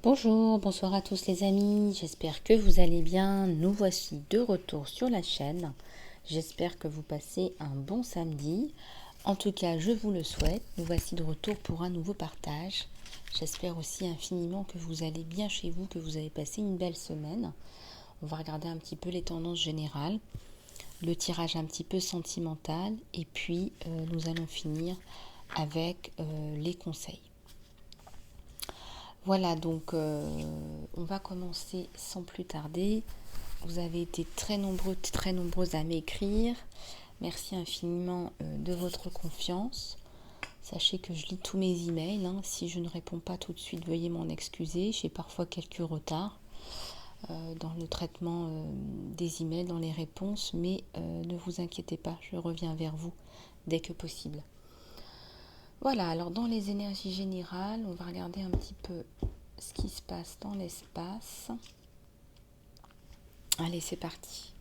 Bonjour, bonsoir à tous les amis, j'espère que vous allez bien. Nous voici de retour sur la chaîne. J'espère que vous passez un bon samedi. En tout cas, je vous le souhaite. Nous voici de retour pour un nouveau partage. J'espère aussi infiniment que vous allez bien chez vous, que vous avez passé une belle semaine. On va regarder un petit peu les tendances générales, le tirage un petit peu sentimental et puis nous allons finir avec les conseils. Voilà, donc on va commencer sans plus tarder. Vous avez été très nombreux, très nombreuses à m'écrire. Merci infiniment de votre confiance. Sachez que je lis tous mes emails. Si je ne réponds pas tout de suite, veuillez m'en excuser. J'ai parfois quelques retards dans le traitement des emails, dans les réponses, mais ne vous inquiétez pas, je reviens vers vous dès que possible. Voilà, alors dans les énergies générales, on va regarder un petit peu ce qui se passe dans l'espace. Allez, c'est parti.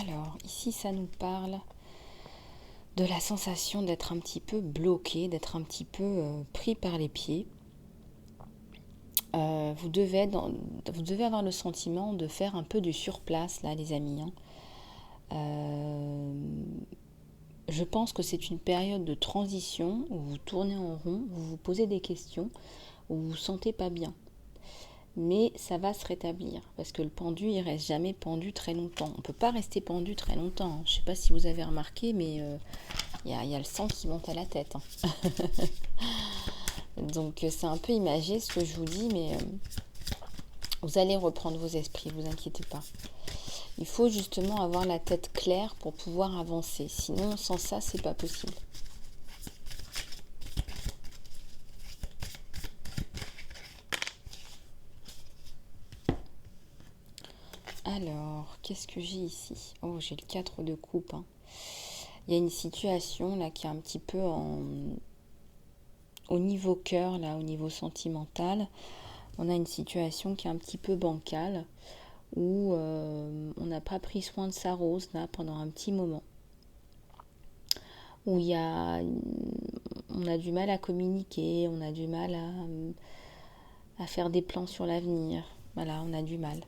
Alors, ici, ça nous parle de la sensation d'être un petit peu bloqué, d'être un petit peu pris par les pieds. Vous devez avoir le sentiment de faire un peu du surplace, là, les amis. Je pense que c'est une période de transition où vous tournez en rond, vous vous posez des questions, où vous vous sentez pas bien. Mais ça va se rétablir parce que le pendu, il reste jamais pendu très longtemps. On ne peut pas rester pendu très longtemps. Je ne sais pas si vous avez remarqué, mais y a le sang qui monte à la tête. Donc c'est un peu imagé ce que je vous dis, mais vous allez reprendre vos esprits, vous inquiétez pas. Il faut justement avoir la tête claire pour pouvoir avancer. Sinon, sans ça, c'est pas possible. Alors, qu'est-ce que j'ai ici? Oh, j'ai le 4 de coupe. Il y a une situation là qui est un petit peu au niveau cœur, là, au niveau sentimental. On a une situation qui est un petit peu bancale où on n'a pas pris soin de sa rose là pendant un petit moment. Où on a du mal à communiquer, on a du mal à faire des plans sur l'avenir. Voilà, on a du mal.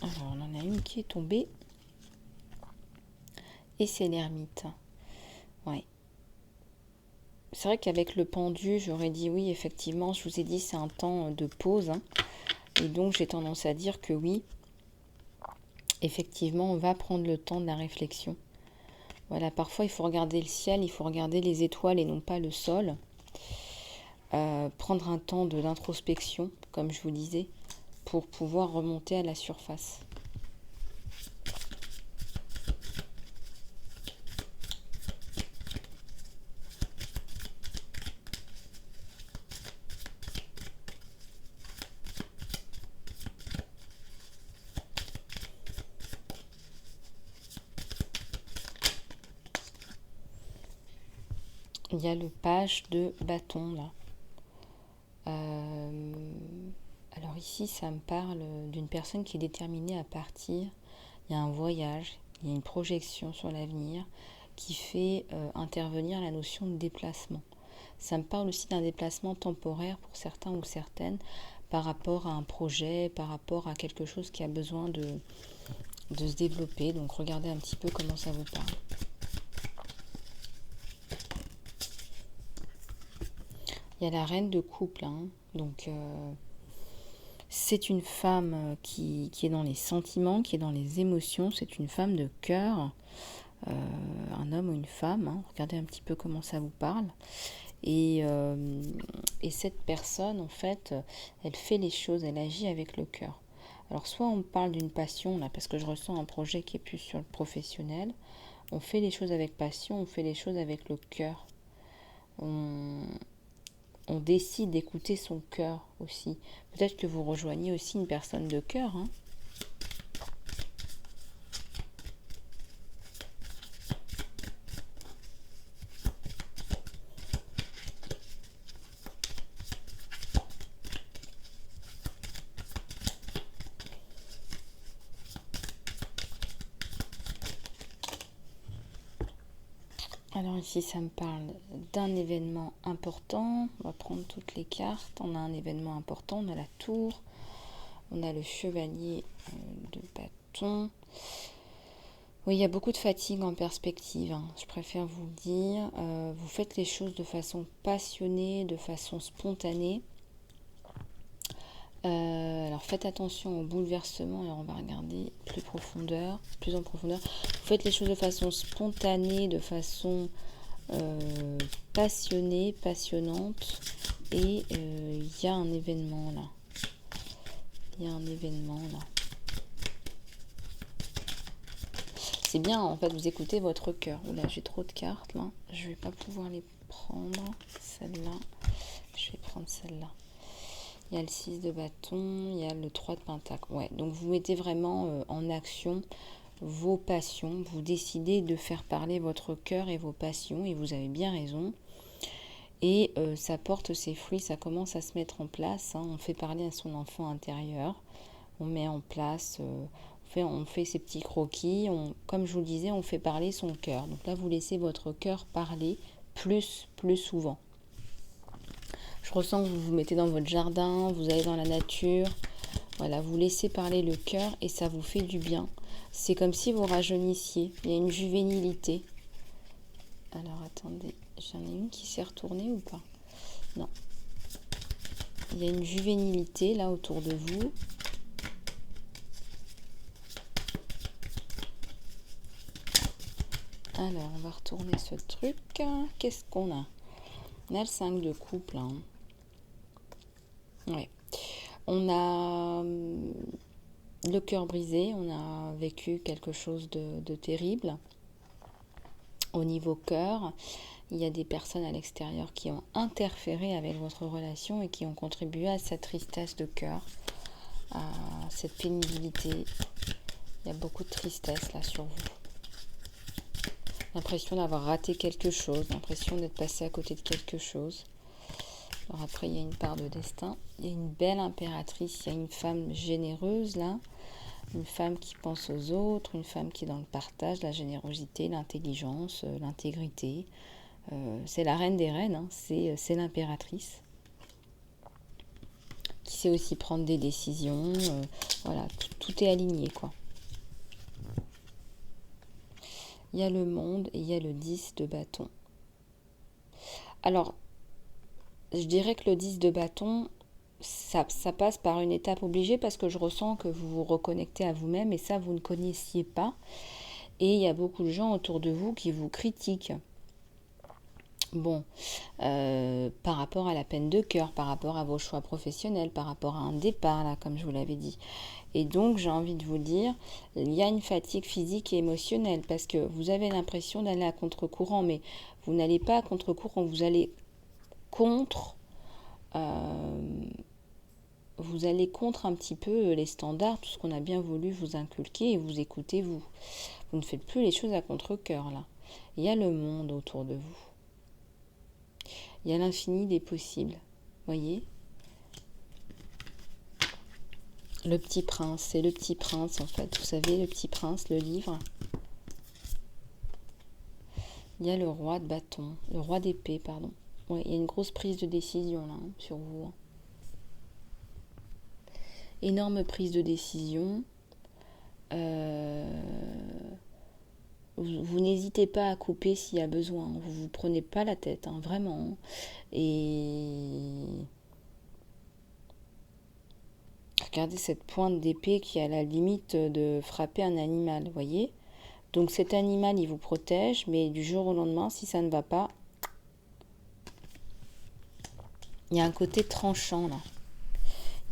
Alors, on en a une qui est tombée. Et c'est l'ermite. Ouais. C'est vrai qu'avec le pendu, j'aurais dit oui, effectivement, je vous ai dit c'est un temps de pause. Et donc j'ai tendance à dire que oui, effectivement, on va prendre le temps de la réflexion. Voilà, parfois il faut regarder le ciel, il faut regarder les étoiles et non pas le sol. Prendre un temps d'introspection, comme je vous disais, pour pouvoir remonter à la surface. Il y a le page de bâton là. Alors ici, ça me parle d'une personne qui est déterminée à partir. Il y a un voyage, il y a une projection sur l'avenir qui fait intervenir la notion de déplacement. Ça me parle aussi d'un déplacement temporaire pour certains ou certaines par rapport à un projet, par rapport à quelque chose qui a besoin de se développer. Donc regardez un petit peu comment ça vous parle. Il y a la reine de couple, donc c'est une femme qui est dans les sentiments, qui est dans les émotions, c'est une femme de cœur, un homme ou une femme, regardez un petit peu comment ça vous parle. Et cette personne, en fait, elle fait les choses, elle agit avec le cœur. Alors soit on parle d'une passion, là, parce que je ressens un projet qui est plus sur le professionnel, on fait les choses avec passion, on fait les choses avec le cœur. on décide d'écouter son cœur aussi. Peut-être que vous rejoignez aussi une personne de cœur, hein. Alors ici, ça me parle d'un événement important. On va prendre toutes les cartes. On a un événement important. On a la tour. On a le chevalier de bâton. Oui, il y a beaucoup de fatigue en perspective, hein. Je préfère vous le dire. Vous faites les choses de façon passionnée, de façon spontanée. Alors faites attention au bouleversement. Alors on va regarder plus en profondeur. Vous faites les choses de façon spontanée, de façon passionnée, passionnante. Et il y a un événement là. C'est bien, en fait, vous écoutez votre cœur. Oula, j'ai trop de cartes là. Je vais pas pouvoir les prendre. Celle-là. Je vais prendre celle-là. Il y a le 6 de bâton, il y a le 3 de pentacle. Ouais, donc vous mettez vraiment en action vos passions. Vous décidez de faire parler votre cœur et vos passions. Et vous avez bien raison. Et ça porte ses fruits, ça commence à se mettre en place, hein. On fait parler à son enfant intérieur. On met en place, on fait ses petits croquis. Comme je vous le disais, on fait parler son cœur. Donc là, vous laissez votre cœur parler plus souvent. Je ressens que vous vous mettez dans votre jardin, vous allez dans la nature. Voilà, vous laissez parler le cœur et ça vous fait du bien. C'est comme si vous rajeunissiez. Il y a une juvénilité. Alors, attendez, j'en ai une qui s'est retournée ou pas? Non. Il y a une juvénilité là autour de vous. Alors, on va retourner ce truc. Qu'est-ce qu'on a? On a le 5 de coupe, là, hein. Ouais. On a le cœur brisé. On a vécu quelque chose de terrible. Au niveau cœur, il y a des personnes à l'extérieur qui ont interféré avec votre relation et qui ont contribué à cette tristesse de cœur, à cette pénibilité. Il y a beaucoup de tristesse là sur vous. L'impression d'avoir raté quelque chose, l'impression d'être passé à côté de quelque chose. Alors après, il y a une part de destin. Il y a une belle impératrice, il y a une femme généreuse là. Une femme qui pense aux autres, une femme qui est dans le partage, la générosité, l'intelligence, l'intégrité. C'est la reine des reines, hein. C'est l'impératrice. Qui sait aussi prendre des décisions. Voilà, tout est aligné, quoi. Il y a le monde et il y a le 10 de bâton. Alors, je dirais que le 10 de bâton, ça passe par une étape obligée parce que je ressens que vous vous reconnectez à vous-même et ça, vous ne connaissiez pas. Et il y a beaucoup de gens autour de vous qui vous critiquent. Bon, par rapport à la peine de cœur, par rapport à vos choix professionnels, par rapport à un départ, là, comme je vous l'avais dit. Et donc, j'ai envie de vous dire, il y a une fatigue physique et émotionnelle parce que vous avez l'impression d'aller à contre-courant, mais vous n'allez pas à contre-courant, vous allez contre... vous allez contre un petit peu les standards, tout ce qu'on a bien voulu vous inculquer et vous écoutez vous. Vous ne faites plus les choses à contre-cœur là. Il y a le monde autour de vous. Il y a l'infini des possibles. Voyez ? Le Petit Prince, c'est le Petit Prince en fait. Vous savez, le Petit Prince, le livre. Il y a le roi de bâton, le roi d'épée, pardon. Ouais, il y a une grosse prise de décision là, hein, sur vous. Énorme prise de décision. Vous n'hésitez pas à couper s'il y a besoin. Vous ne vous prenez pas la tête, hein, vraiment. Et regardez cette pointe d'épée qui est à la limite de frapper un animal, vous voyez ? Donc cet animal, il vous protège, mais du jour au lendemain, si ça ne va pas, il y a un côté tranchant là.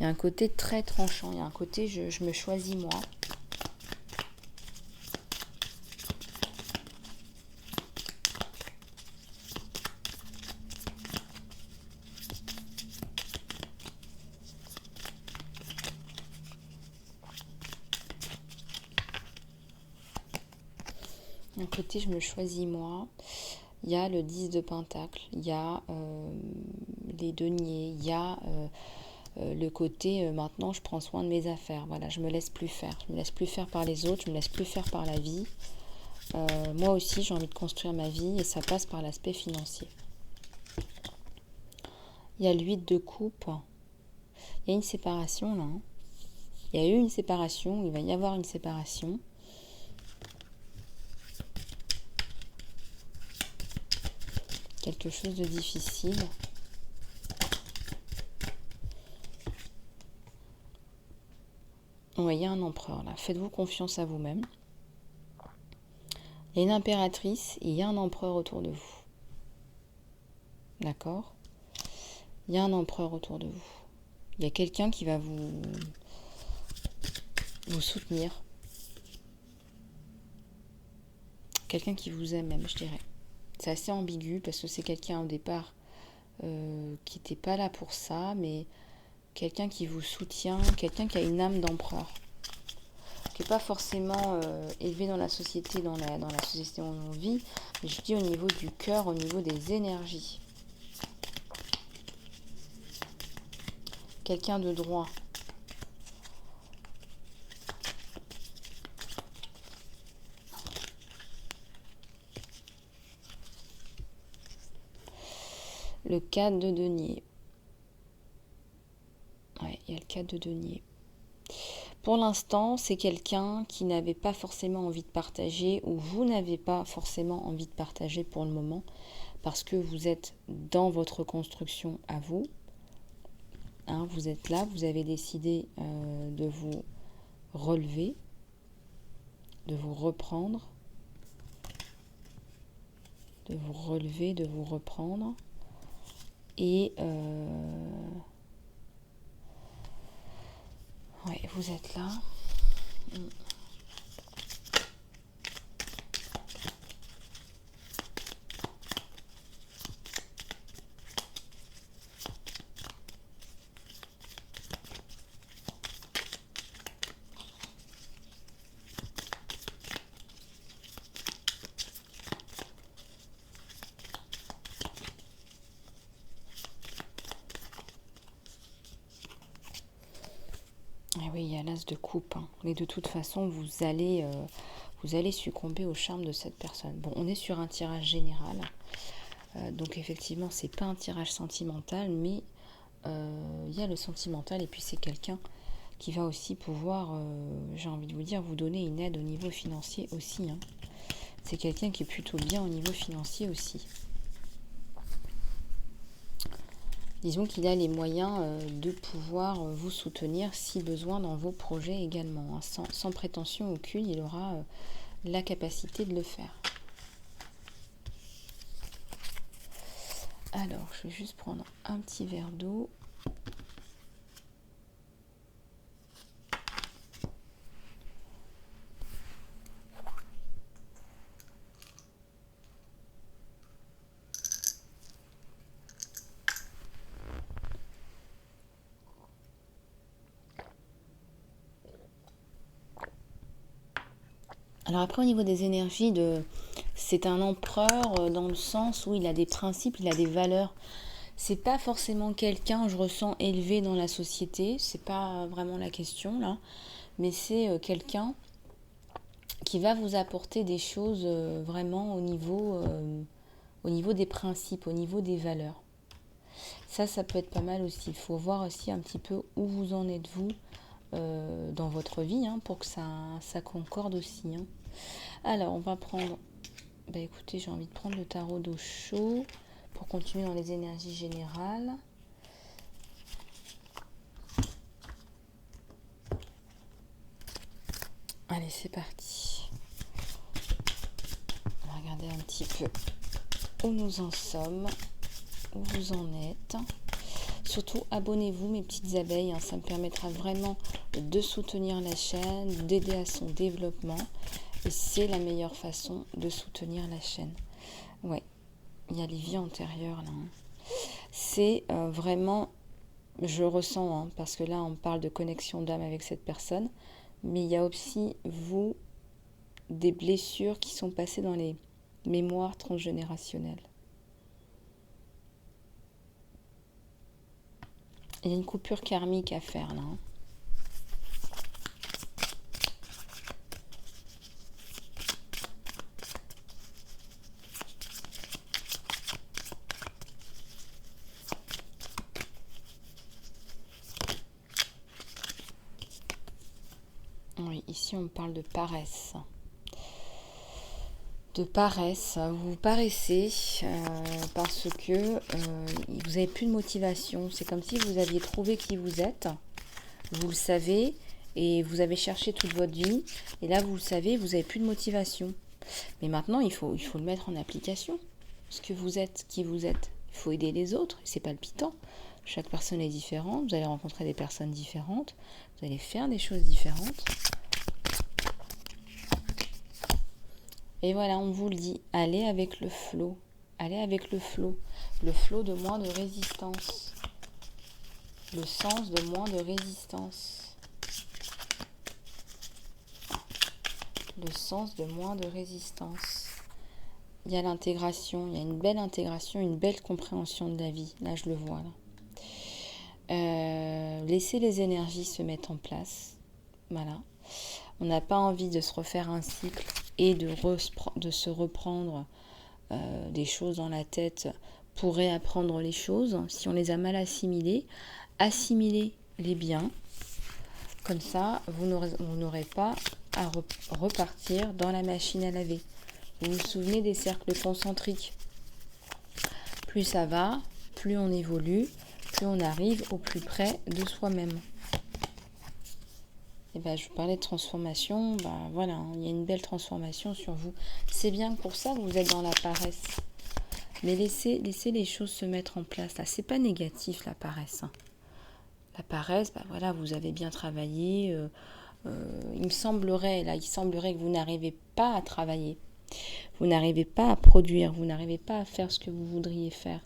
Il y a un côté très tranchant. Il y a un côté, je me choisis moi. d'un côté, je me choisis moi. Il y a le 10 de Pentacle, il y a les deniers, il y a le côté maintenant je prends soin de mes affaires. Voilà, je me laisse plus faire. Je me laisse plus faire par les autres, je me laisse plus faire par la vie. Moi aussi, j'ai envie de construire ma vie et ça passe par l'aspect financier. Il y a l'8 de coupe. Il y a une séparation là. Il y a eu une séparation, il va y avoir une séparation. Quelque chose de difficile. Oui, il y a un empereur là. Faites-vous confiance à vous-même. Il y a une impératrice et il y a un empereur autour de vous. D'accord ? Il y a un empereur autour de vous. Il y a quelqu'un qui va vous soutenir. Quelqu'un qui vous aime même, je dirais. C'est assez ambigu parce que c'est quelqu'un au départ qui n'était pas là pour ça, mais quelqu'un qui vous soutient, quelqu'un qui a une âme d'empereur, qui n'est pas forcément élevé dans la société, dans la société où on vit, mais je dis au niveau du cœur, au niveau des énergies. Quelqu'un de droit. Le 4 de denier. Ouais, il y a le 4 de denier. Pour l'instant, c'est quelqu'un qui n'avait pas forcément envie de partager ou vous n'avez pas forcément envie de partager pour le moment parce que vous êtes dans votre construction à vous. Hein, vous êtes là, vous avez décidé de vous relever, de vous reprendre, de vous relever, de vous reprendre. Et ouais, vous êtes là. Et oui, il y a l'as de coupe. Hein. Mais de toute façon, vous allez succomber au charme de cette personne. Bon, on est sur un tirage général. Donc effectivement, c'est pas un tirage sentimental, mais il y a le sentimental et puis c'est quelqu'un qui va aussi pouvoir, j'ai envie de vous dire, vous donner une aide au niveau financier aussi. Hein. C'est quelqu'un qui est plutôt bien au niveau financier aussi. Disons qu'il a les moyens de pouvoir vous soutenir si besoin dans vos projets également. Hein. Sans prétention aucune, il aura la capacité de le faire. Alors, je vais juste prendre un petit verre d'eau. Alors après, au niveau des énergies, c'est un empereur dans le sens où il a des principes, il a des valeurs. C'est pas forcément quelqu'un, je ressens, élevé dans la société. C'est pas vraiment la question là. Mais c'est quelqu'un qui va vous apporter des choses vraiment au niveau des principes, au niveau des valeurs. Ça peut être pas mal aussi. Il faut voir aussi un petit peu où vous en êtes vous dans votre vie hein, pour que ça concorde aussi. Hein. Alors, on va prendre... Bah écoutez, j'ai envie de prendre le tarot d'eau chaud pour continuer dans les énergies générales. Allez, c'est parti. On va regarder un petit peu où nous en sommes, où vous en êtes. Surtout, abonnez-vous, mes petites abeilles. Hein, ça me permettra vraiment de soutenir la chaîne, d'aider à son développement. Et c'est la meilleure façon de soutenir la chaîne. Ouais, il y a les vies antérieures là. Hein. C'est vraiment, je ressens, hein, parce que là on parle de connexion d'âme avec cette personne, mais il y a aussi vous des blessures qui sont passées dans les mémoires transgénérationnelles. Il y a une coupure karmique à faire là. Oui, ici on parle de paresse. De paresse, vous paraissez parce que vous n'avez plus de motivation. C'est comme si vous aviez trouvé qui vous êtes, vous le savez, et vous avez cherché toute votre vie, et là vous le savez, vous n'avez plus de motivation. Mais maintenant, il faut le mettre en application. Ce que vous êtes, qui vous êtes. Il faut aider les autres, c'est palpitant. Chaque personne est différente, vous allez rencontrer des personnes différentes, vous allez faire des choses différentes. Et voilà, on vous le dit, allez avec le flot. Allez avec le flot. Le flot de moins de résistance. Le sens de moins de résistance. Le sens de moins de résistance. Il y a l'intégration, il y a une belle intégration, une belle compréhension de la vie. Là, je le vois. Là. Laissez les énergies se mettre en place. Voilà. On n'a pas envie de se refaire un cycle et de se reprendre des choses dans la tête pour réapprendre les choses. Si on les a mal assimilées, assimilez les biens. Comme ça, vous n'aurez pas à repartir dans la machine à laver. Vous vous souvenez des cercles concentriques. Plus ça va, plus on évolue, plus on arrive au plus près de soi-même. Et ben, je vous parlais de transformation, voilà, il y a une belle transformation sur vous. C'est bien pour ça que vous êtes dans la paresse. Mais laissez les choses se mettre en place. Là, c'est pas négatif la paresse. La paresse, voilà, vous avez bien travaillé. Il semblerait que vous n'arrivez pas à travailler. Vous n'arrivez pas à produire, vous n'arrivez pas à faire ce que vous voudriez faire.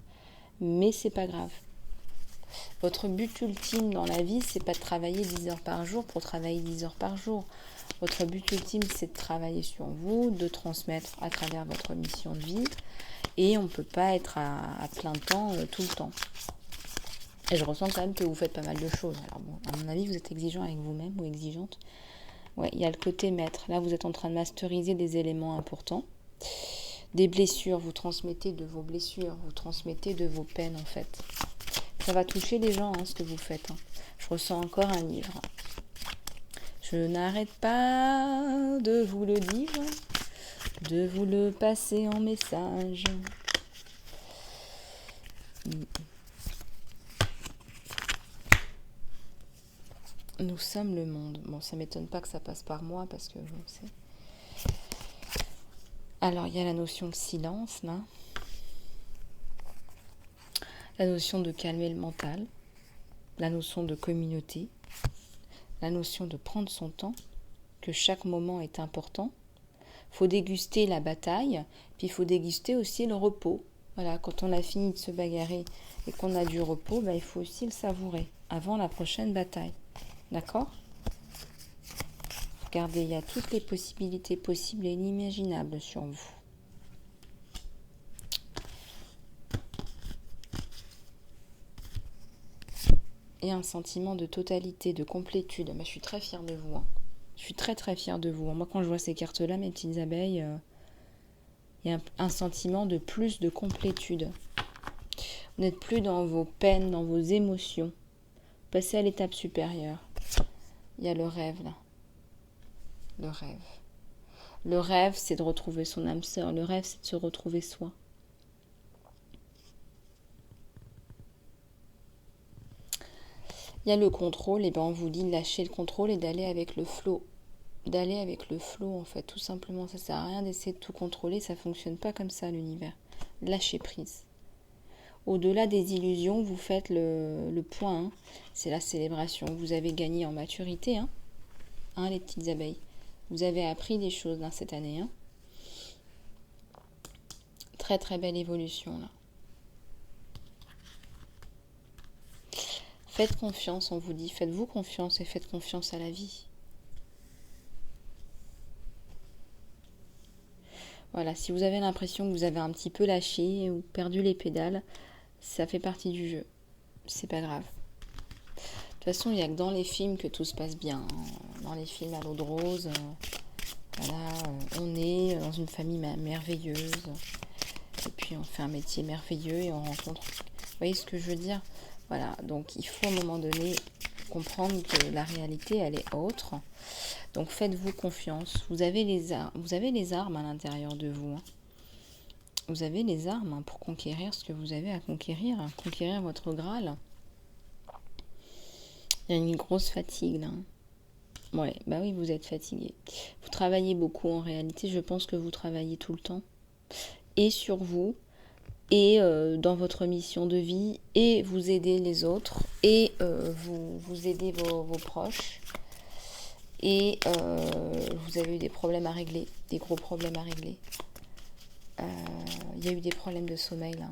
Mais c'est pas grave. Votre but ultime dans la vie, c'est pas de travailler 10 heures par jour pour travailler 10 heures par jour. Votre but ultime, c'est de travailler sur vous, de transmettre à travers votre mission de vie. Et on ne peut pas être à plein temps tout le temps. Et je ressens quand même que vous faites pas mal de choses. Alors bon, à mon avis, vous êtes exigeant avec vous-même ou exigeante. Ouais, il y a le côté maître. Là, vous êtes en train de masteriser des éléments importants. Des blessures, vous transmettez de vos blessures, vous transmettez de vos peines en fait. Ça va toucher les gens, ce que vous faites. Je ressens encore un livre. Je n'arrête pas de vous le dire, de vous le passer en message. Nous sommes le monde. Bon, ça m'étonne pas que ça passe par moi parce que bon, c'est... Alors, il y a la notion de silence, là. La notion de calmer le mental. La notion de communauté. La notion de prendre son temps. Que chaque moment est important. Il faut déguster la bataille. Puis il faut déguster aussi le repos. Voilà, quand on a fini de se bagarrer et qu'on a du repos, il faut aussi le savourer avant la prochaine bataille. D'accord ? Regardez, il y a toutes les possibilités possibles et inimaginables sur vous. Et un sentiment de totalité, de complétude. Je suis très fière de vous. Je suis très très fière de vous. Moi, quand je vois ces cartes-là, mes petites abeilles, il y a un sentiment de plus de complétude. Vous n'êtes plus dans vos peines, dans vos émotions. Passez à l'étape supérieure. Il y a le rêve là. Le rêve. Le rêve, c'est de retrouver son âme sœur. Le rêve, c'est de se retrouver soi. Il y a le contrôle, et on vous dit de lâcher le contrôle et d'aller avec le flow. D'aller avec le flow, en fait, tout simplement. Ça sert à rien d'essayer de tout contrôler, ça fonctionne pas comme ça, l'univers. Lâchez prise. Au-delà des illusions, vous faites le point. C'est la célébration. Vous avez gagné en maturité, les petites abeilles. Vous avez appris des choses dans cette année. Très très belle évolution là. Faites confiance, on vous dit. Faites-vous confiance et faites confiance à la vie. Voilà, si vous avez l'impression que vous avez un petit peu lâché ou perdu les pédales, ça fait partie du jeu. C'est pas grave. De toute façon, il n'y a que dans les films que tout se passe bien. Dans les films à l'eau de rose, voilà, on est dans une famille merveilleuse. Et puis on fait un métier merveilleux et on rencontre... Vous voyez ce que je veux dire? Voilà, donc il faut à un moment donné comprendre que la réalité, elle est autre. Donc faites-vous confiance. Vous avez les armes à l'intérieur de vous. Hein. Vous avez les armes pour conquérir ce que vous avez à conquérir. Conquérir votre Graal. Il y a une grosse fatigue là. Ouais, bah oui, vous êtes fatigué. Vous travaillez beaucoup en réalité. Je pense que vous travaillez tout le temps. Et sur vous. Et dans votre mission de vie. Et vous aidez les autres. Et vous aidez vos proches. Et vous avez eu des problèmes à régler, des gros problèmes à régler. Il y a eu des problèmes de sommeil là,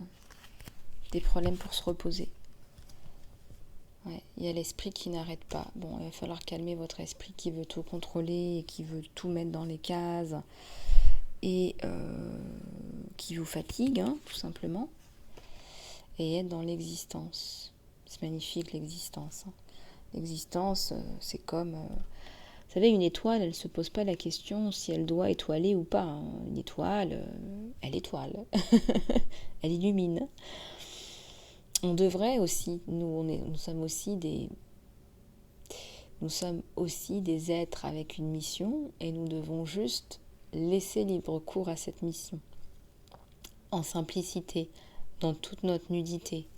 des problèmes pour se reposer. Ouais, il y a l'esprit qui n'arrête pas. Bon, il va falloir calmer votre esprit qui veut tout contrôler et qui veut tout mettre dans les cases et qui vous fatigue, hein, tout simplement. Et être dans l'existence. C'est magnifique l'existence. Hein. L'existence, c'est comme... Vous savez, une étoile, elle ne se pose pas la question si elle doit étoiler ou pas. Hein. Une étoile, elle étoile. Elle illumine. On devrait aussi, nous sommes aussi des êtres avec une mission et nous devons juste laisser libre cours à cette mission. En simplicité, dans toute notre nudité.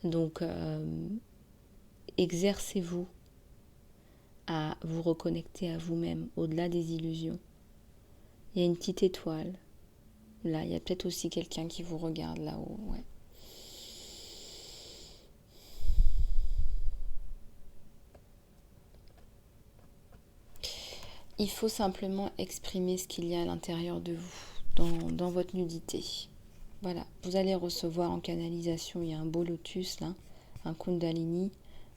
Donc, exercez-vous à vous reconnecter à vous-même, au-delà des illusions. Il y a une petite étoile. Là, il y a peut-être aussi quelqu'un qui vous regarde là-haut. Ouais. Il faut simplement exprimer ce qu'il y a à l'intérieur de vous, dans votre nudité. Voilà, vous allez recevoir en canalisation, il y a un beau lotus là, un kundalini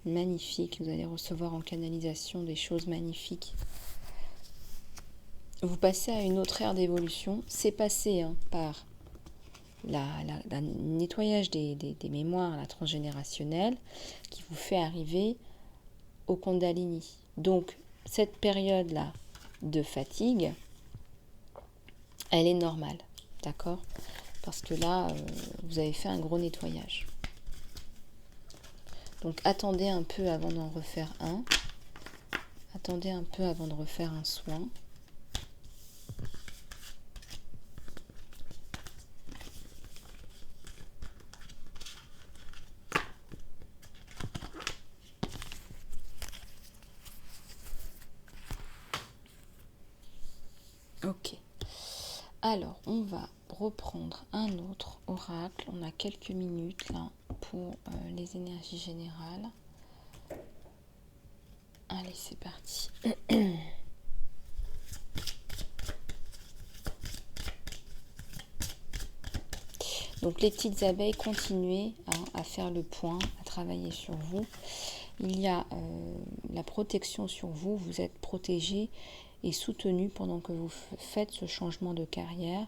magnifique, vous allez recevoir en canalisation des choses magnifiques. Vous passez à une autre ère d'évolution, c'est passé par le nettoyage des mémoires, la transgénérationnelle, qui vous fait arriver au kundalini. Donc, cette période-là de fatigue, elle est normale, d'accord ? Parce que là, vous avez fait un gros nettoyage. Donc, attendez un peu avant d'en refaire un. Attendez un peu avant de refaire un soin. Ok. Alors, on va reprendre un autre oracle. On a quelques minutes là pour les énergies générales. Allez, c'est parti. Donc les petites abeilles, continuez à faire le point, à travailler sur vous. Il y a la protection sur vous, vous êtes protégé et soutenu pendant que vous faites ce changement de carrière.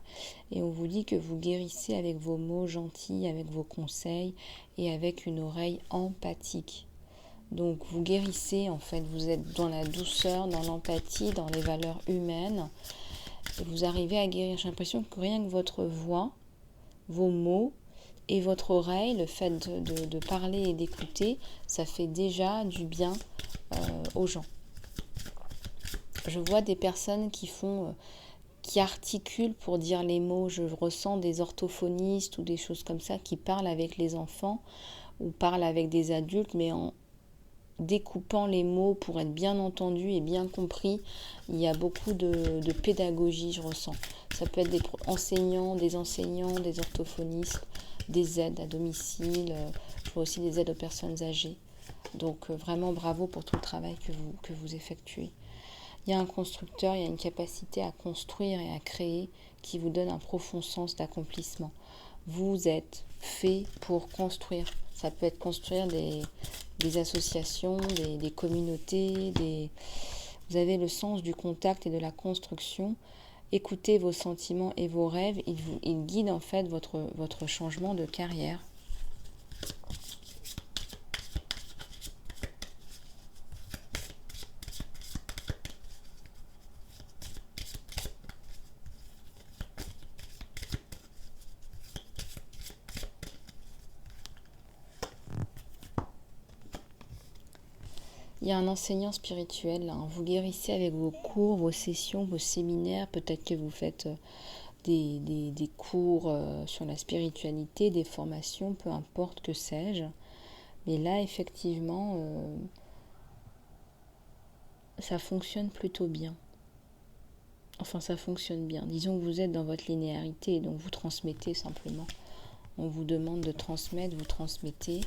Et on vous dit que vous guérissez avec vos mots gentils, avec vos conseils et avec une oreille empathique. Donc vous guérissez en fait, vous êtes dans la douceur, dans l'empathie, dans les valeurs humaines. Et vous arrivez à guérir. J'ai l'impression que rien que votre voix, vos mots et votre oreille, le fait de parler et d'écouter, ça fait déjà du bien aux gens. Je vois des personnes qui articulent pour dire les mots. Je ressens des orthophonistes ou des choses comme ça qui parlent avec les enfants ou parlent avec des adultes, mais en découpant les mots pour être bien entendu et bien compris. Il y a beaucoup de pédagogie, je ressens. Ça peut être des enseignants, des orthophonistes, des aides à domicile. Je vois aussi des aides aux personnes âgées. Donc vraiment bravo pour tout le travail que vous effectuez. Il y a un constructeur, il y a une capacité à construire et à créer qui vous donne un profond sens d'accomplissement. Vous êtes fait pour construire. Ça peut être construire des associations, des communautés, vous avez le sens du contact et de la construction écoutez vos sentiments et vos rêves, ils guident en fait votre changement de carrière. Il y a un enseignant spirituel, hein. Vous guérissez avec vos cours, vos sessions, vos séminaires. Peut-être que vous faites des cours sur la spiritualité, des formations, peu importe, que sais-je. Mais là, effectivement, ça fonctionne plutôt bien. Enfin, ça fonctionne bien. Disons que vous êtes dans votre linéarité, donc vous transmettez simplement. On vous demande de transmettre, vous transmettez.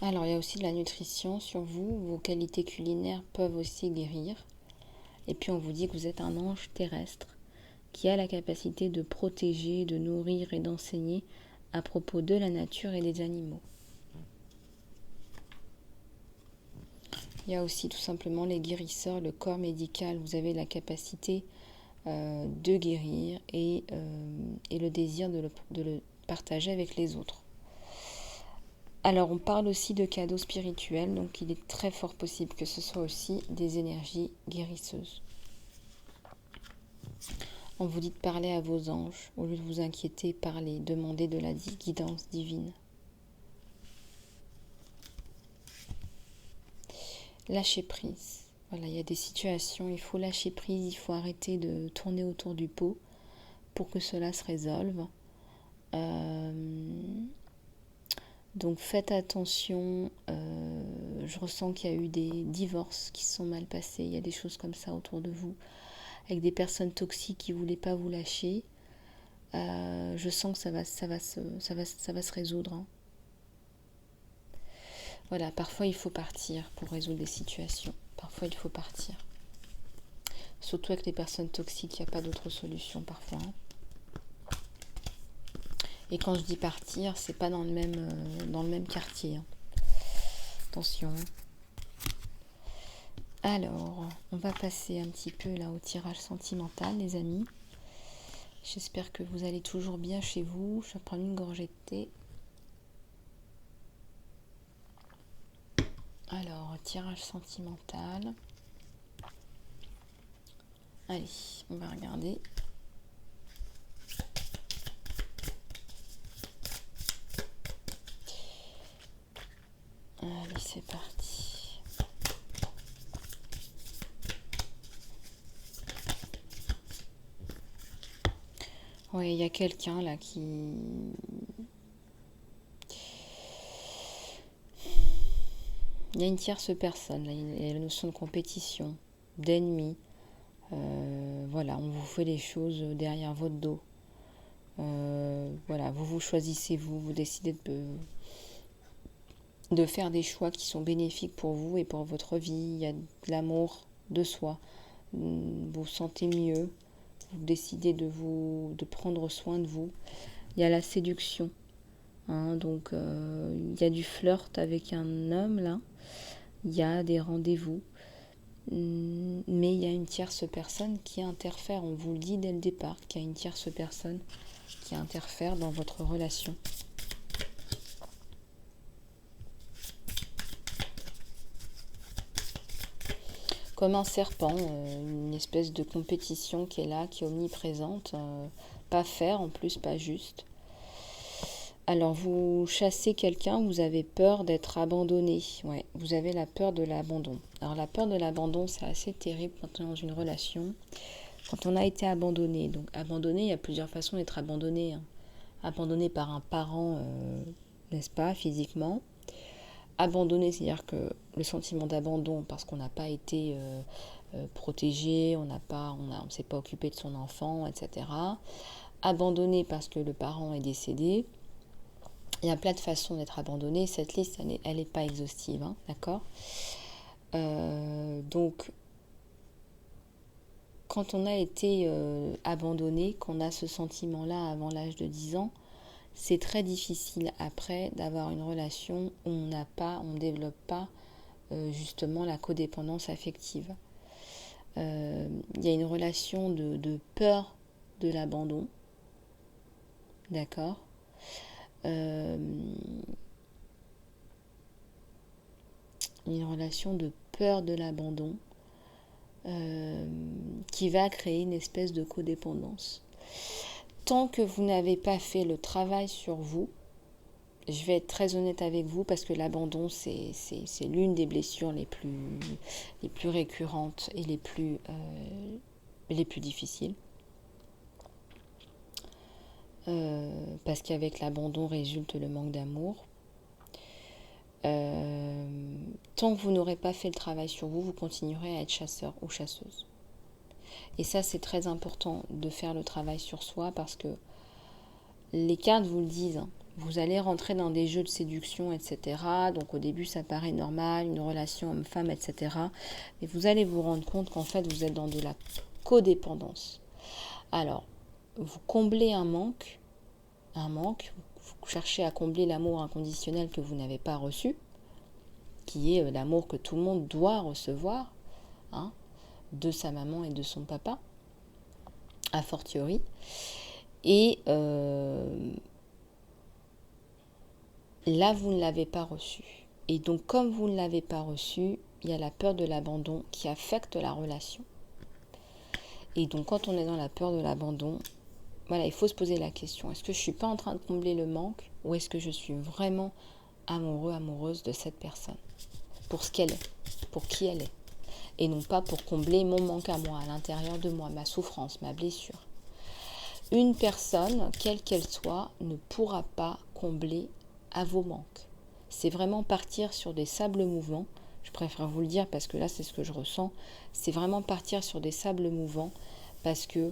Alors, il y a aussi de la nutrition sur vous. Vos qualités culinaires peuvent aussi guérir. Et puis, on vous dit que vous êtes un ange terrestre qui a la capacité de protéger, de nourrir et d'enseigner à propos de la nature et des animaux. Il y a aussi tout simplement les guérisseurs, le corps médical. Vous avez la capacité de guérir et le désir de le partager avec les autres. Alors, on parle aussi de cadeaux spirituels, donc il est très fort possible que ce soit aussi des énergies guérisseuses. On vous dit de parler à vos anges, au lieu de vous inquiéter, parlez, demandez de la guidance divine. Lâcher prise. Voilà, il y a des situations, il faut lâcher prise, il faut arrêter de tourner autour du pot pour que cela se résolve. Donc faites attention, je ressens qu'il y a eu des divorces qui se sont mal passés, il y a des choses comme ça autour de vous, avec des personnes toxiques qui ne voulaient pas vous lâcher. Je sens que ça va se résoudre. Hein. Voilà, parfois il faut partir pour résoudre des situations. Parfois il faut partir. Surtout avec les personnes toxiques, il n'y a pas d'autre solution parfois. Hein. Et quand je dis partir, c'est pas dans le même quartier. Hein. Attention. Alors, on va passer un petit peu là au tirage sentimental, les amis. J'espère que vous allez toujours bien chez vous. Je vais prendre une gorgée de thé. Alors, tirage sentimental. Allez, on va regarder. Allez, c'est parti. Oui, il y a quelqu'un là qui... Il y a une tierce personne, là. Il y a la notion de compétition, d'ennemi. Voilà, on vous fait les choses derrière votre dos. Voilà, vous choisissez, vous décidez de faire des choix qui sont bénéfiques pour vous et pour votre vie. Il y a de l'amour de soi. Vous vous sentez mieux. Vous décidez de prendre soin de vous. Il y a la séduction. Hein, donc, il y a du flirt avec un homme, là. Il y a des rendez-vous. Mais il y a une tierce personne qui interfère. On vous le dit dès le départ qu'il y a une tierce personne qui interfère dans votre relation. Comme un serpent, une espèce de compétition qui est là, qui est omniprésente. Pas fair en plus, pas juste. Alors, vous chassez quelqu'un, vous avez peur d'être abandonné. Ouais, vous avez la peur de l'abandon. Alors, la peur de l'abandon, c'est assez terrible quand on est dans une relation. Quand on a été abandonné. Donc, abandonné, il y a plusieurs façons d'être abandonné. Hein. Abandonné par un parent, n'est-ce pas, physiquement. Abandonné, c'est-à-dire que le sentiment d'abandon, parce qu'on n'a pas été protégé, on ne s'est pas occupé de son enfant, etc. Abandonné parce que le parent est décédé. Il y a plein de façons d'être abandonné. Cette liste, elle n'est pas exhaustive, hein, d'accord ? Donc, quand on a été abandonné, qu'on a ce sentiment-là avant l'âge de 10 ans, c'est très difficile après d'avoir une relation où on ne développe pas justement la codépendance affective. Il y a une relation de peur de l'abandon, d'accord, une relation de peur de l'abandon qui va créer une espèce de codépendance. Tant que vous n'avez pas fait le travail sur vous, je vais être très honnête avec vous parce que l'abandon, c'est l'une des blessures les plus récurrentes et les plus difficiles. Parce qu'avec l'abandon résulte le manque d'amour. Tant que vous n'aurez pas fait le travail sur vous, vous continuerez à être chasseur ou chasseuse. Et ça, c'est très important de faire le travail sur soi parce que les cartes vous le disent, hein. Vous allez rentrer dans des jeux de séduction, etc. Donc au début, ça paraît normal, une relation homme-femme, etc. Mais vous allez vous rendre compte qu'en fait, vous êtes dans de la codépendance. Alors, vous comblez un manque, vous cherchez à combler l'amour inconditionnel que vous n'avez pas reçu, qui est l'amour que tout le monde doit recevoir, hein, de sa maman et de son papa, a fortiori. Et là, vous ne l'avez pas reçu. Et donc, comme vous ne l'avez pas reçu, il y a la peur de l'abandon qui affecte la relation. Et donc, quand on est dans la peur de l'abandon, voilà, il faut se poser la question. Est-ce que je ne suis pas en train de combler le manque ou est-ce que je suis vraiment amoureux, amoureuse de cette personne pour ce qu'elle est, pour qui elle est. Et non pas pour combler mon manque à moi, à l'intérieur de moi, ma souffrance, ma blessure. Une personne, quelle qu'elle soit, ne pourra pas combler à vos manques. C'est vraiment partir sur des sables mouvants. Je préfère vous le dire parce que là, c'est ce que je ressens. C'est vraiment partir sur des sables mouvants parce que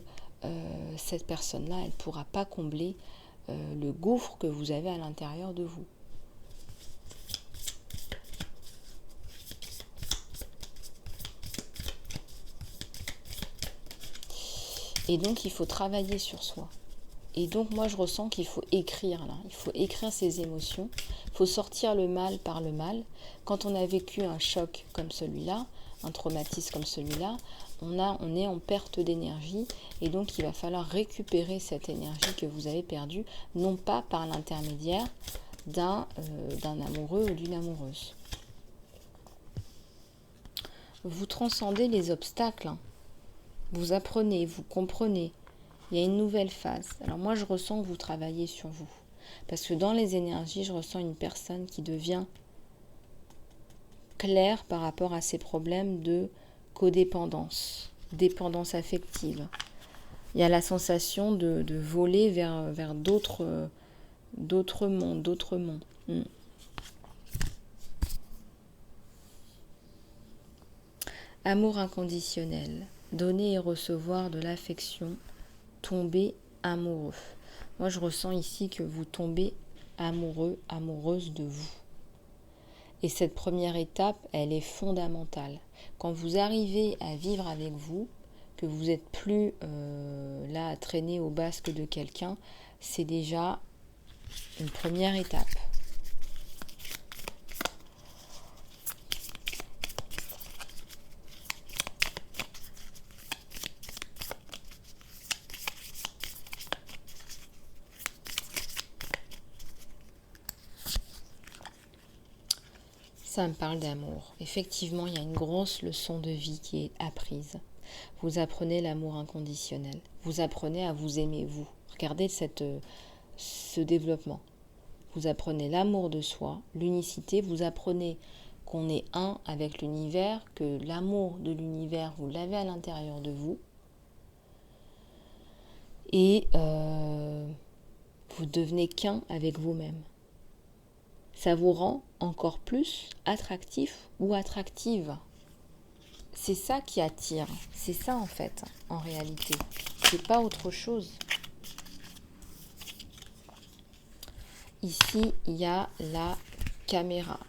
cette personne-là, elle ne pourra pas combler le gouffre que vous avez à l'intérieur de vous. Et donc, il faut travailler sur soi. Et donc, moi, je ressens qu'il faut écrire, là. Il faut écrire ses émotions. Il faut sortir le mal par le mal. Quand on a vécu un choc comme celui-là, un traumatisme comme celui-là, on est en perte d'énergie. Et donc, il va falloir récupérer cette énergie que vous avez perdue, non pas par l'intermédiaire d'un amoureux ou d'une amoureuse. Vous transcendez les obstacles. Vous apprenez, vous comprenez. Il y a une nouvelle phase. Alors moi, je ressens que vous travaillez sur vous. Parce que dans les énergies, je ressens une personne qui devient claire par rapport à ses problèmes de codépendance, dépendance affective. Il y a la sensation de voler vers d'autres mondes. Amour inconditionnel. Donner et recevoir de l'affection. Tomber amoureux. Moi, je ressens ici que vous tombez amoureux, amoureuse de vous. Et cette première étape, elle est fondamentale. Quand vous arrivez à vivre avec vous, que vous n'êtes plus là à traîner au basque de quelqu'un, c'est déjà une première étape. Ça me parle d'amour. Effectivement, il y a une grosse leçon de vie qui est apprise. Vous apprenez l'amour inconditionnel. Vous apprenez à vous aimer, vous. Regardez ce développement. Vous apprenez l'amour de soi, l'unicité. Vous apprenez qu'on est un avec l'univers, que l'amour de l'univers, vous l'avez à l'intérieur de vous. Et vous devenez qu'un avec vous-même. Ça vous rend encore plus attractif ou attractive. C'est ça qui attire. C'est ça en fait, en réalité. C'est pas autre chose. Ici, il y a la caméra.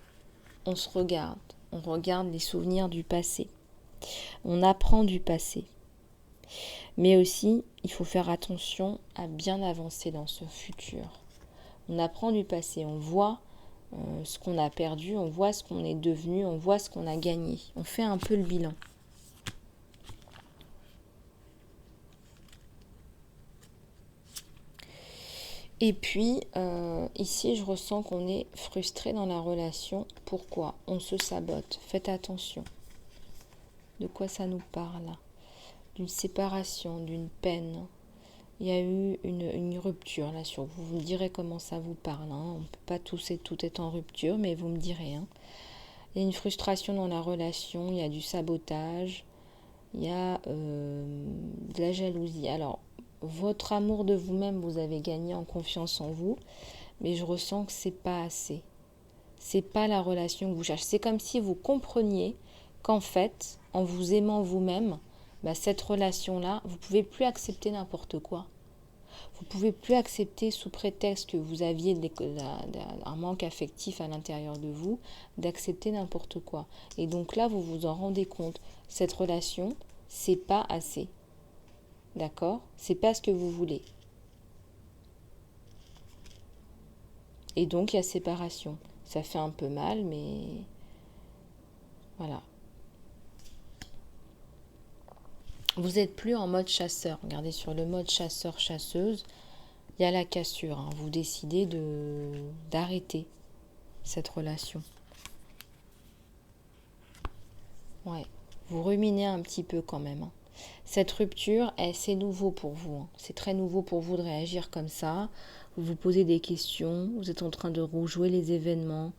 On se regarde. On regarde les souvenirs du passé. On apprend du passé. Mais aussi, il faut faire attention à bien avancer dans ce futur. On apprend du passé, on voit ce qu'on a perdu, on voit ce qu'on est devenu, on voit ce qu'on a gagné. On fait un peu le bilan. Et puis, ici, je ressens qu'on est frustré dans la relation. Pourquoi? On se sabote. Faites attention. De quoi ça nous parle? D'une séparation, d'une peine. Il y a eu une rupture là sur vous. Vous me direz comment ça vous parle. Hein. On ne peut pas tous et tout être en rupture, mais vous me direz. Hein. Il y a une frustration dans la relation, il y a du sabotage, il y a de la jalousie. Alors, votre amour de vous-même, vous avez gagné en confiance en vous, mais je ressens que c'est pas assez. C'est pas la relation que vous cherchez. C'est comme si vous compreniez qu'en fait, en vous aimant vous-même, cette relation-là, vous ne pouvez plus accepter n'importe quoi. Vous ne pouvez plus accepter sous prétexte que vous aviez un manque affectif à l'intérieur de vous, d'accepter n'importe quoi. Et donc là, vous vous en rendez compte. Cette relation, c'est pas assez. D'accord? C'est pas ce que vous voulez. Et donc, il y a séparation. Ça fait un peu mal, mais voilà. Vous n'êtes plus en mode chasseur. Regardez, sur le mode chasseur-chasseuse, il y a la cassure. Hein. Vous décidez d'arrêter cette relation. Ouais, vous ruminez un petit peu quand même. Hein. Cette rupture, c'est nouveau pour vous. Hein. C'est très nouveau pour vous de réagir comme ça. Vous vous posez des questions, vous êtes en train de rejouer les événements.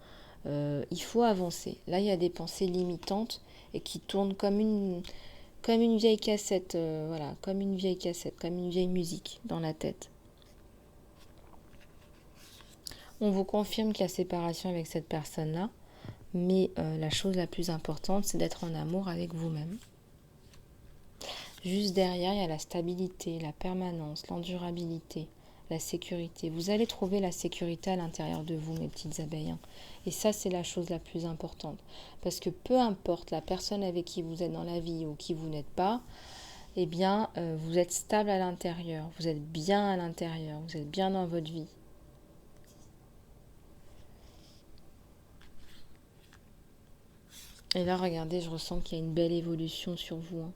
Il faut avancer. Là, il y a des pensées limitantes et qui tournent comme une vieille cassette, voilà, comme une vieille cassette, comme une vieille musique dans la tête. On vous confirme qu'il y a séparation avec cette personne-là, mais la chose la plus importante, c'est d'être en amour avec vous-même. Juste derrière, il y a la stabilité, la permanence, l'endurabilité, la sécurité. Vous allez trouver la sécurité à l'intérieur de vous, mes petites abeilles. Hein. Et ça, c'est la chose la plus importante. Parce que peu importe la personne avec qui vous êtes dans la vie ou qui vous n'êtes pas, eh bien, vous êtes stable à l'intérieur. Vous êtes bien à l'intérieur. Vous êtes bien dans votre vie. Et là, regardez, je ressens qu'il y a une belle évolution sur vous. Hein.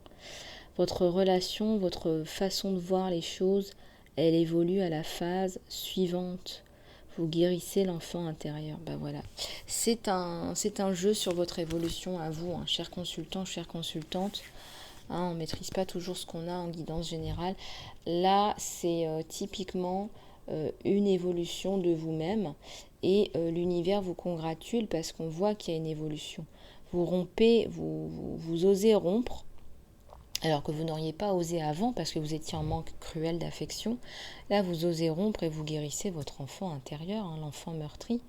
Votre relation, votre façon de voir les choses, elle évolue à la phase suivante. Vous guérissez l'enfant intérieur. Ben voilà. C'est un jeu sur votre évolution à vous, hein, cher consultant, chère consultante. Hein, on ne maîtrise pas toujours ce qu'on a en guidance générale. Là, c'est typiquement une évolution de vous-même. Et l'univers vous congratule parce qu'on voit qu'il y a une évolution. Vous rompez, vous osez rompre, alors que vous n'auriez pas osé avant parce que vous étiez en manque cruel d'affection. Là, vous osez rompre et vous guérissez votre enfant intérieur, hein, l'enfant meurtri.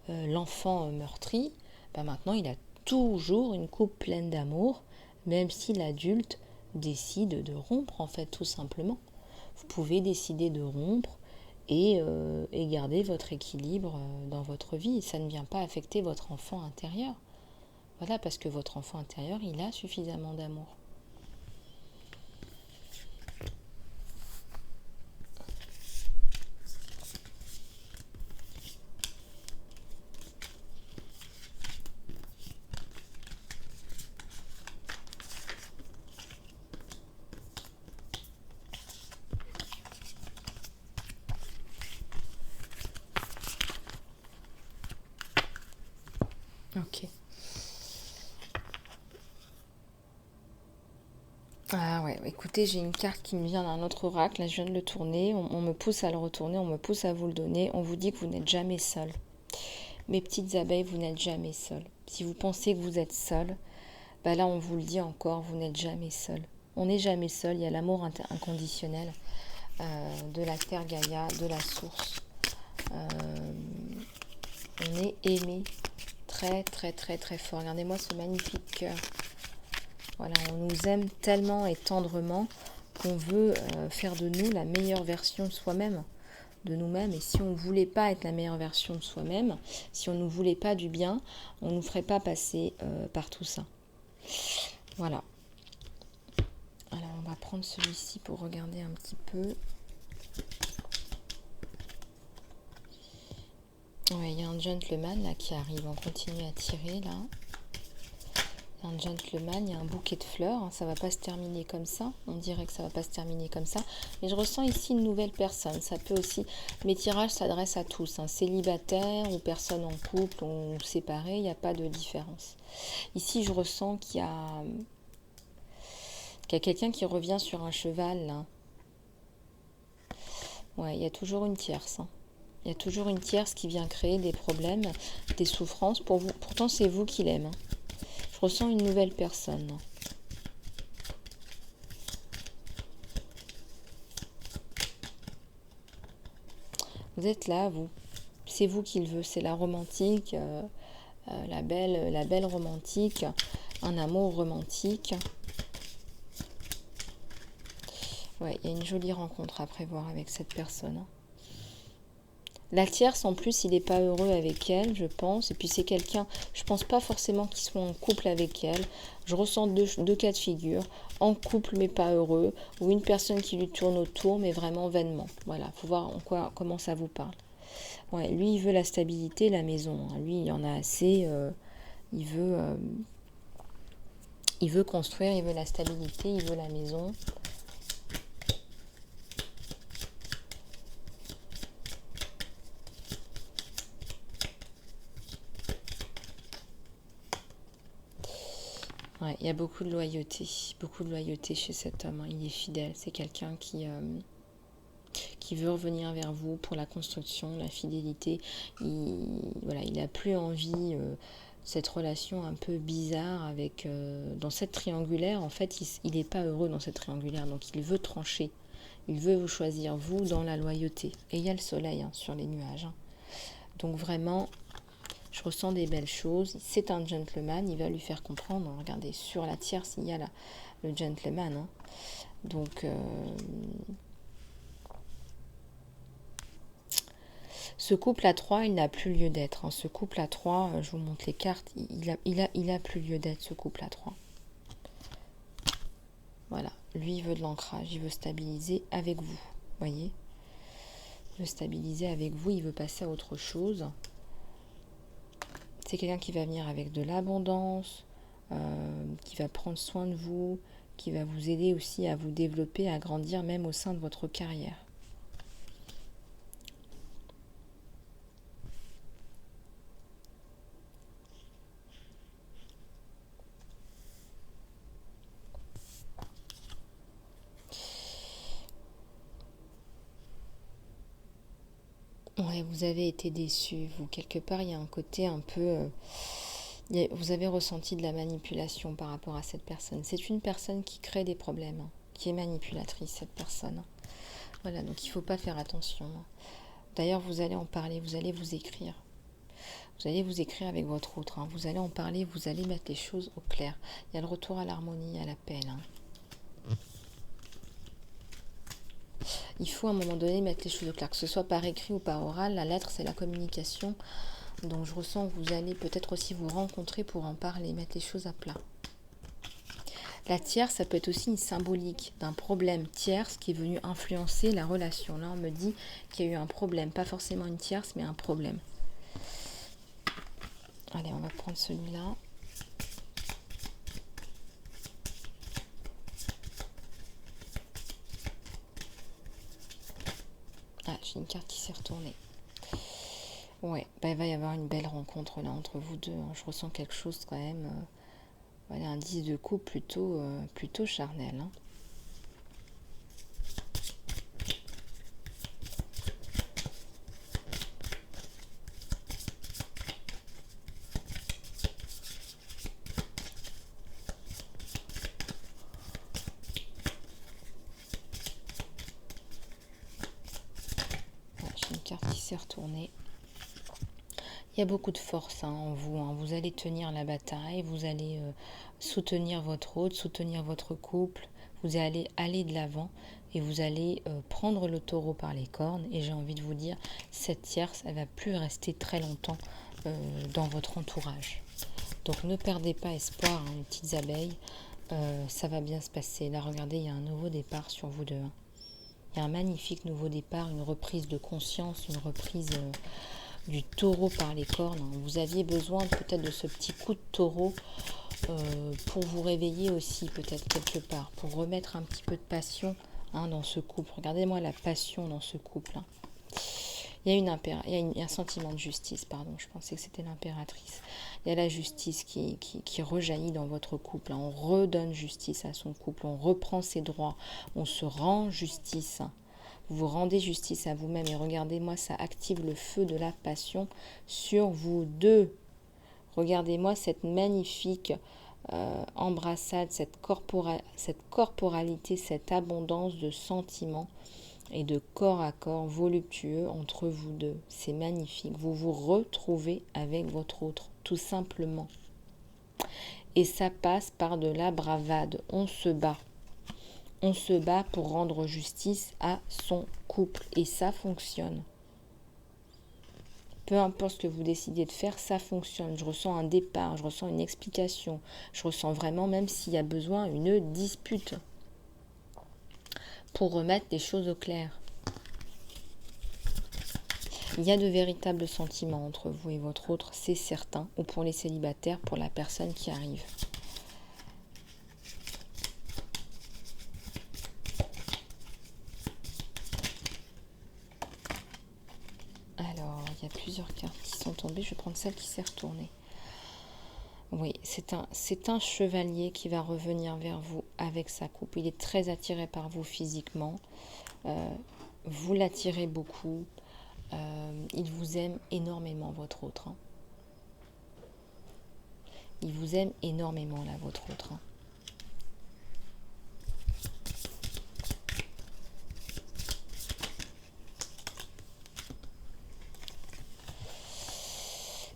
L'enfant meurtri, maintenant, il a toujours une coupe pleine d'amour, même si l'adulte décide de rompre, en fait, tout simplement. Vous pouvez décider de rompre et garder votre équilibre dans votre vie. Ça ne vient pas affecter votre enfant intérieur. Voilà, parce que votre enfant intérieur, il a suffisamment d'amour. Ok. Ah ouais, écoutez, j'ai une carte qui me vient d'un autre oracle, là je viens de le tourner, on me pousse à le retourner, on me pousse à vous le donner, on vous dit que vous n'êtes jamais seul. Mes petites abeilles, vous n'êtes jamais seul. Si vous pensez que vous êtes seul, là on vous le dit encore, vous n'êtes jamais seul. On n'est jamais seul, il y a l'amour inconditionnel de la terre Gaïa, de la source. On est aimé très très très très fort. Regardez-moi ce magnifique cœur. Voilà, on nous aime tellement et tendrement qu'on veut faire de nous la meilleure version de soi-même, de nous-mêmes. Et si on ne voulait pas être la meilleure version de soi-même, si on ne voulait pas du bien, on ne nous ferait pas passer par tout ça. Voilà. Alors, on va prendre celui-ci pour regarder un petit peu. Ouais, il y a un gentleman là qui arrive. On continue à tirer là. Un gentleman, il y a un bouquet de fleurs, hein, ça va pas se terminer comme ça, on dirait que ça va pas se terminer comme ça, mais je ressens ici une nouvelle personne, ça peut aussi, mes tirages s'adressent à tous, hein, célibataires ou personnes en couple ou séparées, il n'y a pas de différence. Ici je ressens qu'il y a quelqu'un qui revient sur un cheval, là. Ouais, il y a toujours une tierce, hein. Il y a toujours une tierce qui vient créer des problèmes, des souffrances pour vous, pourtant c'est vous qui l'aimez, hein. Je ressens une nouvelle personne. Vous êtes là, vous. C'est vous qui le veut. C'est la romantique, la belle romantique, un amour romantique. Ouais, il y a une jolie rencontre à prévoir avec cette personne. La tierce, en plus, il n'est pas heureux avec elle, je pense. Et puis c'est quelqu'un, je pense pas forcément qu'il soit en couple avec elle. Je ressens deux cas de figure. En couple, mais pas heureux. Ou une personne qui lui tourne autour, mais vraiment vainement. Voilà, faut voir comment ça vous parle. Ouais, lui, il veut la stabilité, la maison. Lui, il en a assez. Il veut construire, il veut la stabilité, il veut la maison. Ouais, il y a beaucoup de loyauté chez cet homme, hein. Il est fidèle, c'est quelqu'un qui veut revenir vers vous pour la construction, la fidélité. Il n'a plus envie cette relation un peu bizarre avec dans cette triangulaire. En fait, il n'est pas heureux dans cette triangulaire, donc il veut trancher. Il veut vous choisir, vous, dans la loyauté. Et il y a le soleil, hein, sur les nuages, hein. Donc vraiment, je ressens des belles choses. C'est un gentleman, il va lui faire comprendre. Regardez, sur la tierce, il y a le gentleman, hein. Donc, ce couple à 3, il n'a plus lieu d'être, hein. Ce couple à 3, je vous montre les cartes, il a plus lieu d'être, ce couple à 3. Voilà, lui, il veut de l'ancrage, il veut stabiliser avec vous, voyez. Il veut stabiliser avec vous, il veut passer à autre chose. C'est quelqu'un qui va venir avec de l'abondance, qui va prendre soin de vous, qui va vous aider aussi à vous développer, à grandir même au sein de votre carrière. Ouais, vous avez été déçu, vous, quelque part, il y a un côté un peu... vous avez ressenti de la manipulation par rapport à cette personne. C'est une personne qui crée des problèmes, hein, qui est manipulatrice, cette personne. Voilà, donc il ne faut pas faire attention. D'ailleurs, vous allez en parler, vous allez vous écrire. Vous allez vous écrire avec votre autre, hein. Vous allez en parler, vous allez mettre les choses au clair. Il y a le retour à l'harmonie, à la paix, hein. Il faut à un moment donné mettre les choses au clair, que ce soit par écrit ou par oral. La lettre, c'est la communication. Donc je ressens que vous allez peut-être aussi vous rencontrer pour en parler, mettre les choses à plat. La tierce, ça peut être aussi une symbolique d'un problème tierce qui est venu influencer la relation. Là, on me dit qu'il y a eu un problème, pas forcément une tierce, mais un problème. Allez, on va prendre celui-là. Ah, j'ai une carte qui s'est retournée. Ouais, bah, il va y avoir une belle rencontre là entre vous deux, hein. Je ressens quelque chose quand même. Voilà, un 10 de coupe plutôt charnel, hein. Voilà, j'ai une carte qui s'est retournée. Il y a beaucoup de force, hein, en vous, hein. Vous allez tenir la bataille, vous allez soutenir votre hôte, soutenir votre couple, vous allez aller de l'avant et vous allez prendre le taureau par les cornes. Et j'ai envie de vous dire, cette tierce, elle ne va plus rester très longtemps dans votre entourage. Donc ne perdez pas espoir, hein, les petites abeilles. Ça va bien se passer. Là, regardez, il y a un nouveau départ sur vous deux. Il y a un magnifique nouveau départ, une reprise de conscience, une reprise du taureau par les cornes. Vous aviez besoin peut-être de ce petit coup de taureau pour vous réveiller aussi, peut-être quelque part, pour remettre un petit peu de passion dans ce couple. Regardez-moi la passion dans ce couple. Il y a un sentiment de justice, pardon, je pensais que c'était l'impératrice. Il y a la justice qui rejaillit dans votre couple. On redonne justice à son couple, on reprend ses droits, on se rend justice. Vous vous rendez justice à vous-même et regardez-moi, ça active le feu de la passion sur vous deux. Regardez-moi cette magnifique embrassade, cette corporalité, cette abondance de sentiments et de corps à corps voluptueux entre vous deux. C'est magnifique. Vous vous retrouvez avec votre autre, tout simplement. Et ça passe par de la bravade. On se bat. On se bat pour rendre justice à son couple. Et ça fonctionne. Peu importe ce que vous décidez de faire, ça fonctionne. Je ressens un départ, je ressens une explication. Je ressens vraiment, même s'il y a besoin, une dispute pour remettre les choses au clair. Il y a de véritables sentiments entre vous et votre autre, c'est certain. Ou pour les célibataires, pour la personne qui arrive. Alors, il y a plusieurs cartes qui sont tombées. Je vais prendre celle qui s'est retournée. Oui, c'est un chevalier qui va revenir vers vous avec sa coupe. Il est très attiré par vous physiquement. Vous l'attirez beaucoup. Il vous aime énormément, votre autre. Il vous aime énormément, là, votre autre.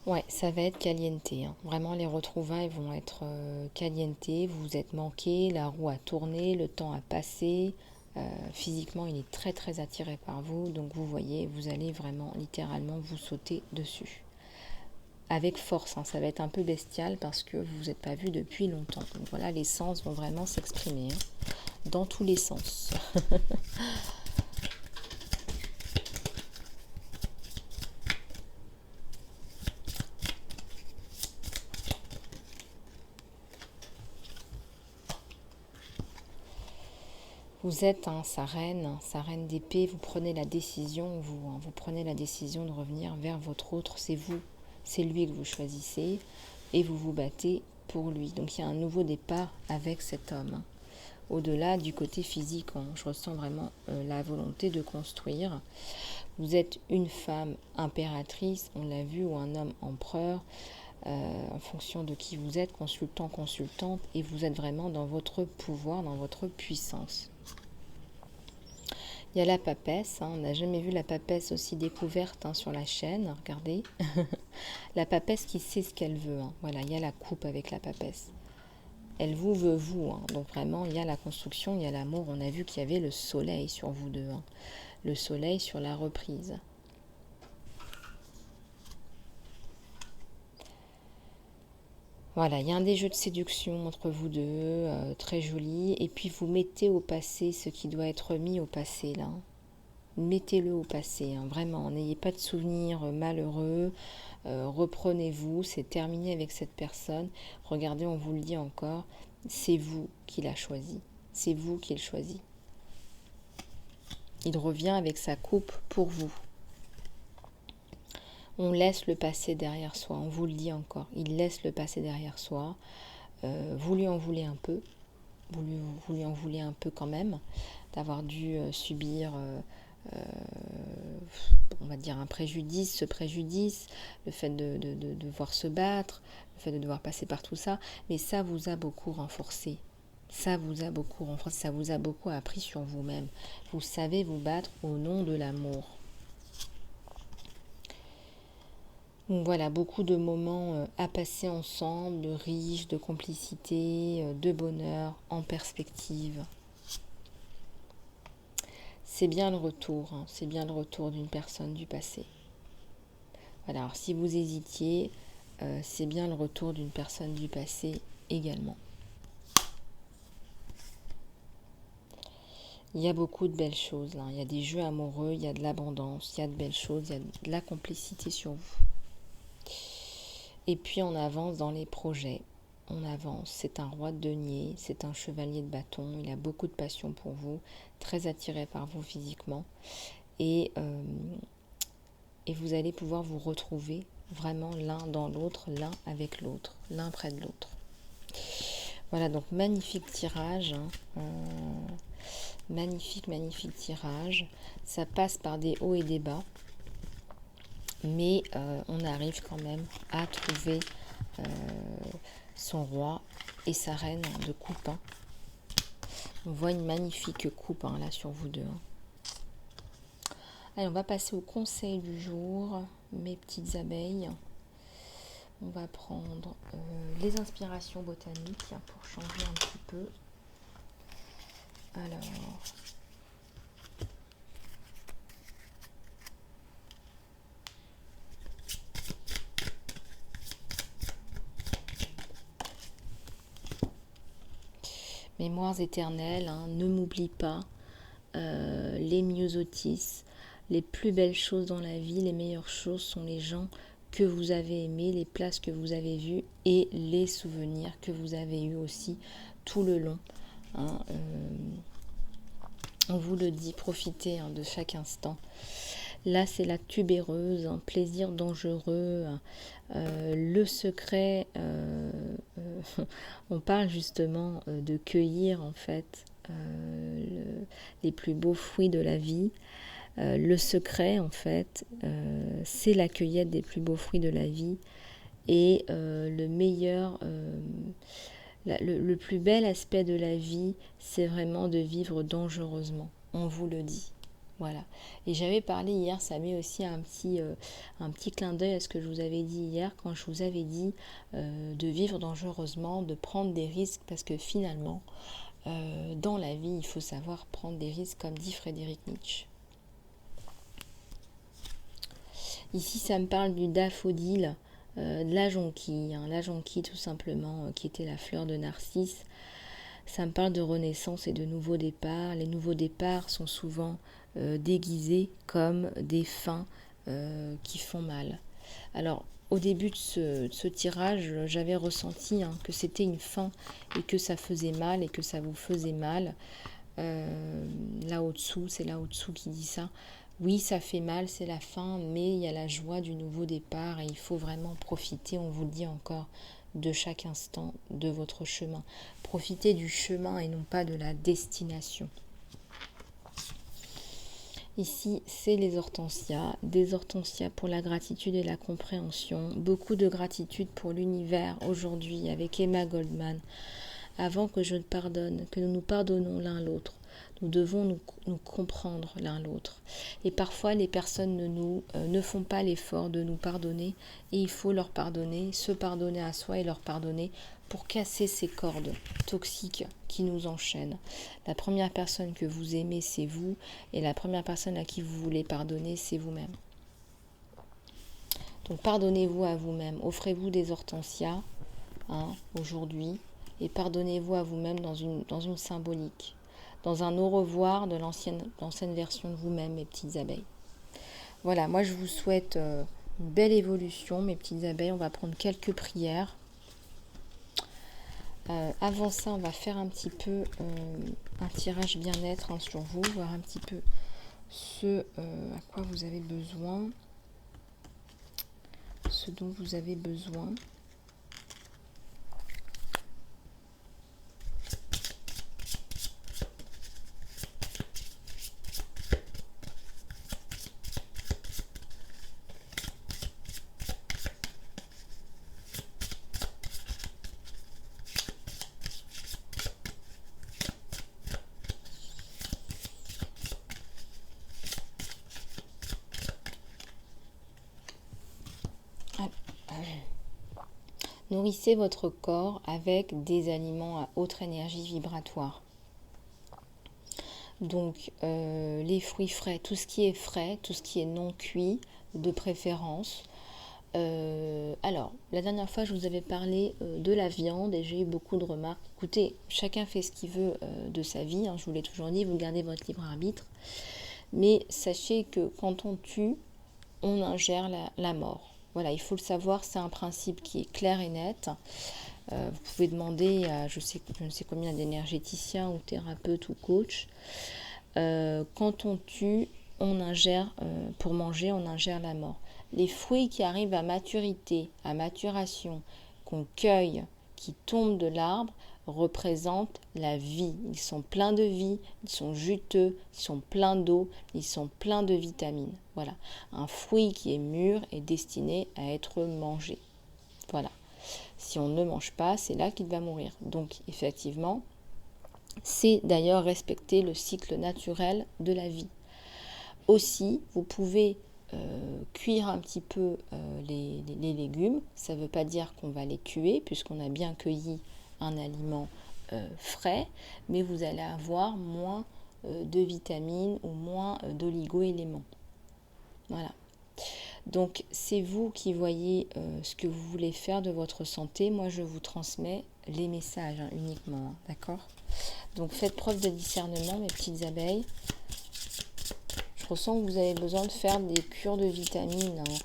Ouais, ça va être caliente. Vraiment, les retrouvailles vont être caliente. Vous vous êtes manqué, la roue a tourné, le temps a passé. Physiquement, il est très très attiré par vous. Donc vous voyez, vous allez vraiment littéralement vous sauter dessus. Avec force, ça va être un peu bestial parce que vous vous êtes pas vu depuis longtemps. Donc voilà, les sens vont vraiment s'exprimer dans tous les sens. Vous êtes sa reine d'épée, vous prenez la décision, vous prenez la décision de revenir vers votre autre, c'est vous, c'est lui que vous choisissez et vous vous battez pour lui. Donc il y a un nouveau départ avec cet homme. Au-delà du côté physique, je ressens vraiment la volonté de construire. Vous êtes une femme impératrice, on l'a vu, ou un homme empereur, en fonction de qui vous êtes, consultant, consultante, et vous êtes vraiment dans votre pouvoir, dans votre puissance. Il y a la papesse, on n'a jamais vu la papesse aussi découverte sur la chaîne, regardez. La papesse qui sait ce qu'elle veut, voilà, il y a la coupe avec la papesse. Elle vous veut vous, donc vraiment il y a la construction, il y a l'amour, on a vu qu'il y avait le soleil sur vous deux, le soleil sur la reprise. Voilà, il y a un des jeux de séduction entre vous deux, très joli. Et puis vous mettez au passé ce qui doit être mis au passé, là. Mettez-le au passé, vraiment. N'ayez pas de souvenirs malheureux. Reprenez-vous, c'est terminé avec cette personne. Regardez, on vous le dit encore, c'est vous qui l'a choisi. C'est vous qui le choisi. Il revient avec sa coupe pour vous. On laisse le passé derrière soi, on vous le dit encore, il laisse le passé derrière soi. Vous lui en voulez un peu, vous lui en voulez un peu quand même, d'avoir dû subir, on va dire, un préjudice, ce préjudice, le fait de devoir se battre, le fait de devoir passer par tout ça, mais ça vous a beaucoup renforcé. Ça vous a beaucoup renforcé, ça vous a beaucoup appris sur vous-même. Vous savez vous battre au nom de l'amour. Donc voilà, beaucoup de moments à passer ensemble, de riches, de complicité, de bonheur, en perspective. C'est bien le retour, c'est bien le retour d'une personne du passé. Voilà, alors si vous hésitiez, c'est bien le retour d'une personne du passé également. Il y a beaucoup de belles choses là. Il y a des jeux amoureux, il y a de l'abondance, il y a de belles choses, il y a de la complicité sur vous. Et puis on avance dans les projets. On avance. C'est un roi de denier, c'est un chevalier de bâton. Il a beaucoup de passion pour vous, très attiré par vous physiquement. Et vous allez pouvoir vous retrouver vraiment l'un dans l'autre, l'un avec l'autre, l'un près de l'autre. Voilà, donc magnifique tirage. Magnifique, magnifique tirage. Ça passe par des hauts et des bas. Mais on arrive quand même à trouver son roi et sa reine de coupe. On voit une magnifique coupe là sur vous deux. Allez, on va passer au conseil du jour, mes petites abeilles. On va prendre les inspirations botaniques pour changer un petit peu. Alors, mémoires éternelles, ne m'oublie pas, les myosotis, les plus belles choses dans la vie, les meilleures choses sont les gens que vous avez aimés, les places que vous avez vues et les souvenirs que vous avez eus aussi tout le long. On vous le dit, profitez de chaque instant. Là, c'est la tubéreuse, un plaisir dangereux, le secret. On parle justement de cueillir en fait les plus beaux fruits de la vie. Le secret, en fait, c'est la cueillette des plus beaux fruits de la vie. Et le meilleur, le plus bel aspect de la vie, c'est vraiment de vivre dangereusement. On vous le dit. Voilà. Et j'avais parlé hier, ça met aussi un petit clin d'œil à ce que je vous avais dit hier, quand je vous avais dit de vivre dangereusement, de prendre des risques, parce que finalement, dans la vie, il faut savoir prendre des risques, comme dit Frédéric Nietzsche. Ici, ça me parle du daffodile, de la jonquille, la jonquille tout simplement, qui était la fleur de Narcisse. Ça me parle de renaissance et de nouveaux départs. Les nouveaux départs sont souvent déguisés comme des fins qui font mal. Alors, au début de ce tirage, j'avais ressenti que c'était une fin et que ça faisait mal et que ça vous faisait mal. Là au-dessous, c'est là au-dessous qui dit ça. Oui, ça fait mal, c'est la fin, mais il y a la joie du nouveau départ et il faut vraiment profiter, on vous le dit encore, de chaque instant de votre chemin. Profitez du chemin et non pas de la destination. Ici, c'est les hortensias, des hortensias pour la gratitude et la compréhension. Beaucoup de gratitude pour l'univers aujourd'hui avec Emma Goldman. Avant que je te pardonne, que nous nous pardonnons l'un l'autre, nous devons nous comprendre l'un l'autre. Et parfois, les personnes ne font pas l'effort de nous pardonner et il faut leur pardonner, se pardonner à soi et leur pardonner pour casser ces cordes toxiques qui nous enchaînent. La première personne que vous aimez, c'est vous et la première personne à qui vous voulez pardonner, c'est vous-même. Donc, pardonnez-vous à vous-même. Offrez-vous des hortensias aujourd'hui. Et pardonnez-vous à vous-même dans une symbolique, dans un au revoir de l'ancienne version de vous-même, mes petites abeilles. Voilà, moi je vous souhaite une belle évolution, mes petites abeilles. On va prendre quelques prières. Avant ça, on va faire un petit peu un tirage bien-être sur vous, voir un petit peu ce à quoi vous avez besoin, ce dont vous avez besoin. Nourrissez votre corps avec des aliments à haute énergie vibratoire. Donc les fruits frais, tout ce qui est frais, tout ce qui est non cuit de préférence, Alors, la dernière fois, je vous avais parlé de la viande et j'ai eu beaucoup de remarques. Écoutez, chacun fait ce qu'il veut de sa vie, hein, je vous l'ai toujours dit, vous gardez votre libre arbitre. Mais sachez que quand on tue, on ingère la mort. Voilà, il faut le savoir, c'est un principe qui est clair et net. Vous pouvez demander à je ne sais combien d'énergéticiens ou thérapeutes ou coachs. Quand on tue, on ingère, pour manger, on ingère la mort. Les fruits qui arrivent à maturité, à maturation, qu'on cueille, qui tombent de l'arbre, représentent la vie. Ils sont pleins de vie, ils sont juteux, ils sont pleins d'eau, ils sont pleins de vitamines. Voilà. Un fruit qui est mûr est destiné à être mangé. Voilà. Si on ne mange pas, c'est là qu'il va mourir. Donc, effectivement, c'est d'ailleurs respecter le cycle naturel de la vie. Aussi, vous pouvez cuire un petit peu les légumes. Ça ne veut pas dire qu'on va les tuer, puisqu'on a bien cueilli un aliment frais, mais vous allez avoir moins de vitamines ou moins d'oligo-éléments. Voilà. Donc, c'est vous qui voyez ce que vous voulez faire de votre santé. Moi, je vous transmets les messages uniquement, d'accord ? Donc, faites preuve de discernement, mes petites abeilles. Je ressens que vous avez besoin de faire des cures de vitamines, hein.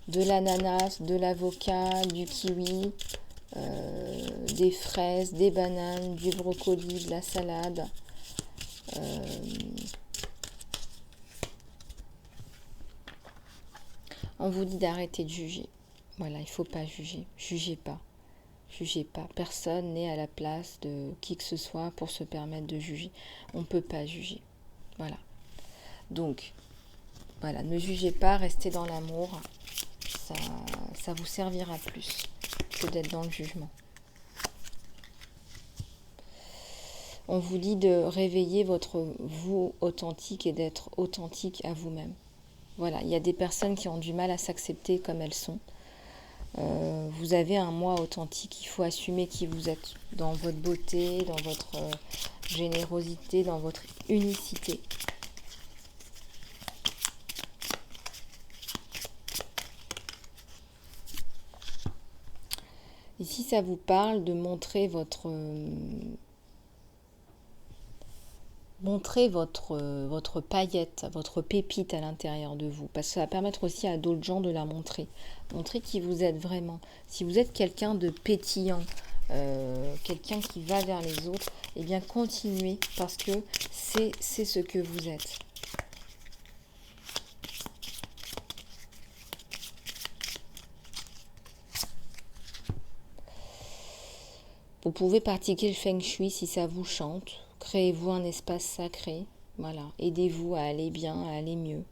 De l'ananas, de l'avocat, du kiwi, des fraises, des bananes, du brocoli, de la salade. On vous dit d'arrêter de juger. Voilà, il ne faut pas juger. Jugez pas. Jugez pas. Personne n'est à la place de qui que ce soit pour se permettre de juger. On ne peut pas juger. Voilà. Donc, voilà, ne jugez pas, restez dans l'amour. Ça vous servira plus que d'être dans le jugement. On vous dit de réveiller votre vous authentique et d'être authentique à vous-même. Voilà, il y a des personnes qui ont du mal à s'accepter comme elles sont. Vous avez un moi authentique, il faut assumer qui vous êtes dans votre beauté, dans votre générosité, dans votre unicité. Et si ça vous parle de montrer votre paillette, votre pépite à l'intérieur de vous, parce que ça va permettre aussi à d'autres gens de la montrer. Montrer qui vous êtes vraiment. Si vous êtes quelqu'un de pétillant, quelqu'un qui va vers les autres, eh bien continuez, parce que c'est ce que vous êtes. Vous pouvez pratiquer le feng shui si ça vous chante. Créez-vous un espace sacré. Voilà, aidez-vous à aller bien, à aller mieux.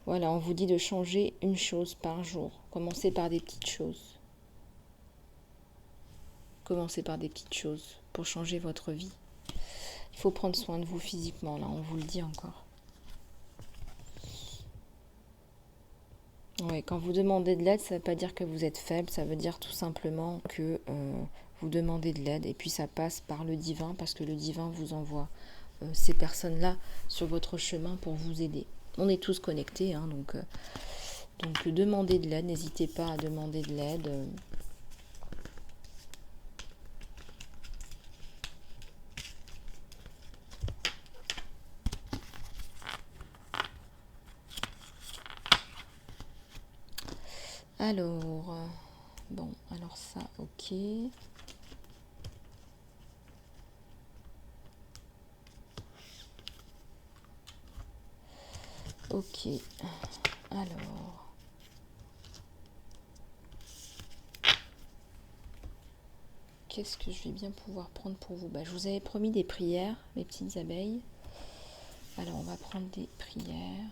Voilà, on vous dit de changer une chose par jour. Commencez par des petites choses. Commencez par des petites choses pour changer votre vie. Il faut prendre soin de vous physiquement, là, on vous le dit encore. Ouais, quand vous demandez de l'aide, ça ne veut pas dire que vous êtes faible, ça veut dire tout simplement que vous demandez de l'aide et puis ça passe par le divin parce que le divin vous envoie ces personnes-là sur votre chemin pour vous aider. On est tous connectés, hein, donc demandez de l'aide, n'hésitez pas à demander de l'aide. Alors, bon, alors ça, ok. Ok, alors... Qu'est-ce que je vais bien pouvoir prendre pour vous ? Je vous avais promis des prières, mes petites abeilles. Alors, on va prendre des prières.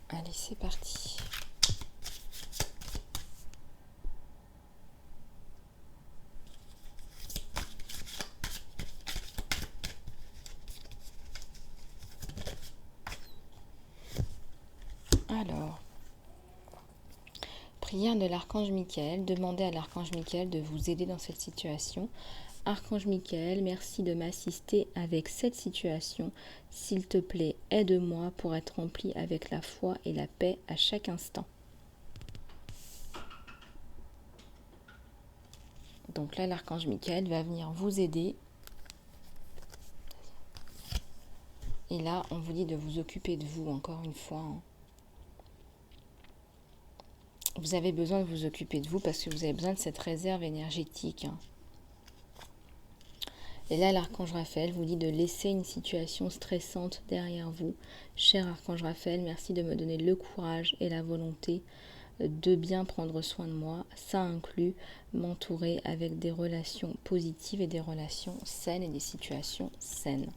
Allez, c'est parti. Alors, prière de l'archange Michael. Demandez à l'archange Michael de vous aider dans cette situation. Archange Michael, merci de m'assister avec cette situation. S'il te plaît, aide-moi pour être rempli avec la foi et la paix à chaque instant. Donc là, l'archange Michael va venir vous aider. Et là, on vous dit de vous occuper de vous, encore une fois. Vous avez besoin de vous occuper de vous parce que vous avez besoin de cette réserve énergétique. Et là, l'archange Raphaël vous dit de laisser une situation stressante derrière vous. Cher archange Raphaël, merci de me donner le courage et la volonté de bien prendre soin de moi. Ça inclut m'entourer avec des relations positives et des relations saines et des situations saines.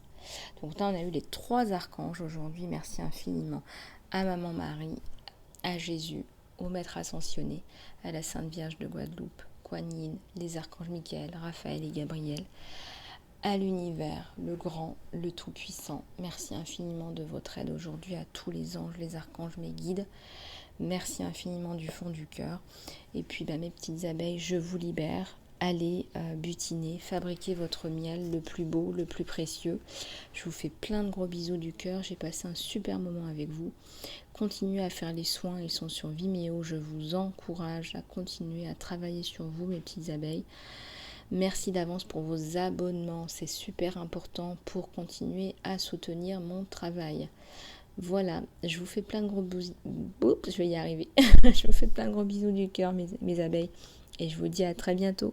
Donc là, on a eu les 3 archanges aujourd'hui. Merci infiniment à Maman Marie, à Jésus, au Maître Ascensionné, à la Sainte Vierge de Guadeloupe, Kuan Yin, les archanges Michael, Raphaël et Gabriel, à l'univers, le grand, le tout-puissant. Merci infiniment de votre aide aujourd'hui, à tous les anges, les archanges, mes guides. Merci infiniment du fond du cœur. Et puis mes petites abeilles, je vous libère. Allez butiner, fabriquez votre miel le plus beau, le plus précieux. Je vous fais plein de gros bisous du cœur. J'ai passé un super moment avec vous. Continuez à faire les soins, ils sont sur Vimeo. Je vous encourage à continuer à travailler sur vous, mes petites abeilles. Merci d'avance pour vos abonnements, c'est super important pour continuer à soutenir mon travail. Voilà, je vous fais plein de gros bisous. Oups, je vais y arriver. Je vous fais plein de gros bisous du cœur, mes abeilles. Et je vous dis à très bientôt.